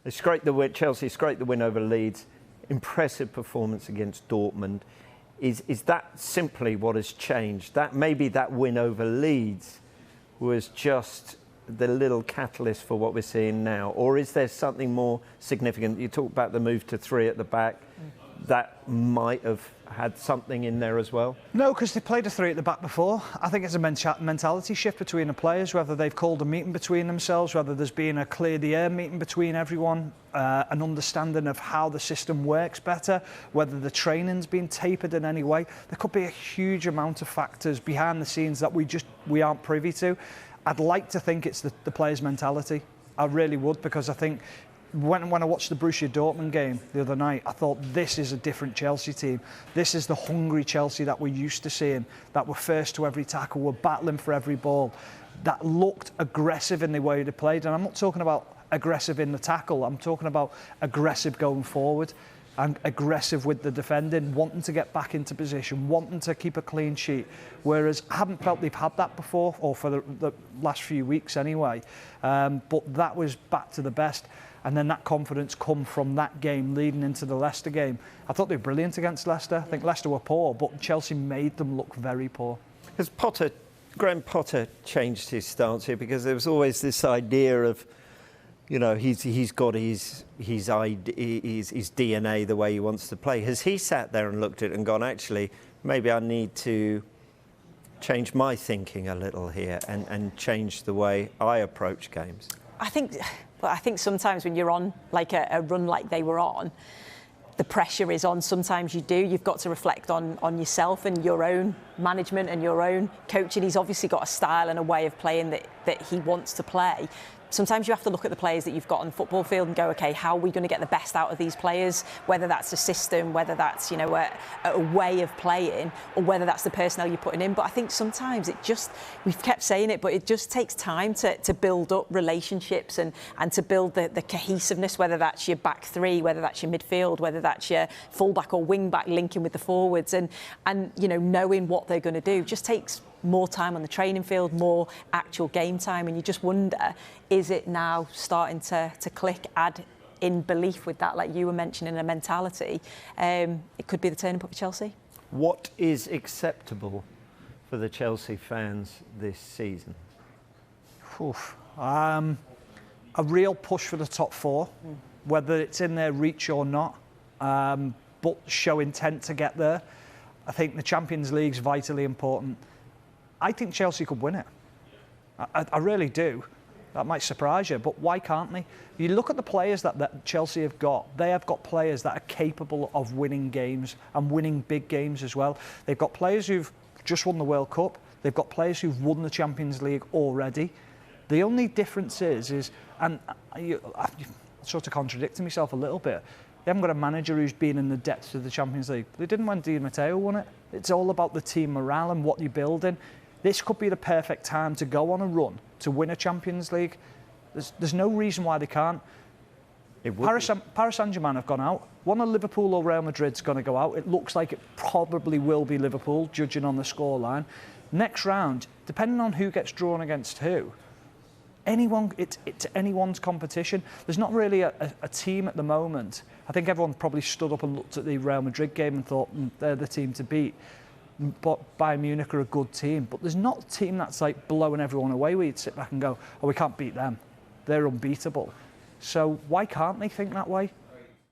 They scraped the win. Chelsea scraped the win over Leeds. Impressive performance against Dortmund. Is that simply what has changed? That maybe that win over Leeds was just the little catalyst for what we're seeing now, or is there something more significant? You talked about the move to 3 at the back. That might have had something in there as well? No, because they played a 3 at the back before. I think it's a mentality shift between the players, whether they've called a meeting between themselves, whether there's been a clear the air meeting between everyone, an understanding of how the system works better, whether the training's been tapered in any way. There could be a huge amount of factors behind the scenes that we aren't privy to. I'd like to think it's the players' mentality. I really would, because I think when I watched the Borussia Dortmund game the other night, I thought this is a different Chelsea team. This is the hungry Chelsea that we're used to seeing, that were first to every tackle, were battling for every ball, that looked aggressive in the way they played. And I'm not talking about aggressive in the tackle, I'm talking about aggressive going forward and aggressive with the defending, wanting to get back into position, wanting to keep a clean sheet. Whereas I haven't felt they've had that before, or for the last few weeks anyway. But that was back to the best. And then that confidence come from that game leading into the Leicester game. I thought they were brilliant against Leicester. I think Leicester were poor, but Chelsea made them look very poor. Has Graham Potter changed his stance here? Because there was always this idea of, you know, he's got his DNA, the way he wants to play. Has he sat there and looked at it and gone, actually, maybe I need to change my thinking a little here and change the way I approach games? I think sometimes when you're on like a run like they were on, the pressure is on. Sometimes you do. You've got to reflect on yourself and your own management and your own coaching. He's obviously got a style and a way of playing that he wants to play. Sometimes you have to look at the players that you've got on the football field and go, okay, how are we going to get the best out of these players? Whether that's a system, whether that's, you know, a way of playing, or whether that's the personnel you're putting in. But I think sometimes we've kept saying it, but it just takes time to build up relationships and to build the cohesiveness, whether that's your back 3, whether that's your midfield, whether that's your fullback or wing back linking with the forwards, and you know, knowing what they're going to do just takes more time on the training field, more actual game time, and you just wonder, is it now starting to click, add in belief with that, like you were mentioning, a mentality? It could be the turning point for Chelsea. What is acceptable for the Chelsea fans this season? A real push for the top 4, whether it's in their reach or not, but show intent to get there. I think the Champions League's vitally important. I think Chelsea could win it. I really do. That might surprise you, but why can't they? You look at the players that Chelsea have got. They have got players that are capable of winning games and winning big games as well. They've got players who've just won the World Cup. They've got players who've won the Champions League already. The only difference is, and I'm sort of contradicting myself a little bit, they haven't got a manager who's been in the depths of the Champions League. They didn't when Di Matteo won it. It's all about the team morale and what you're building. This could be the perfect time to go on a run to win a Champions League. There's no reason why they can't. Paris Saint-Germain have gone out. One of Liverpool or Real Madrid's going to go out. It looks like it probably will be Liverpool, judging on the scoreline. Next round, depending on who gets drawn against who, it's anyone's competition. There's not really a team at the moment. I think everyone probably stood up and looked at the Real Madrid game and thought, they're the team to beat. But Bayern Munich are a good team, but there's not a team that's like blowing everyone away where you'd sit back and go, oh, we can't beat them. They're unbeatable. So why can't they think that way?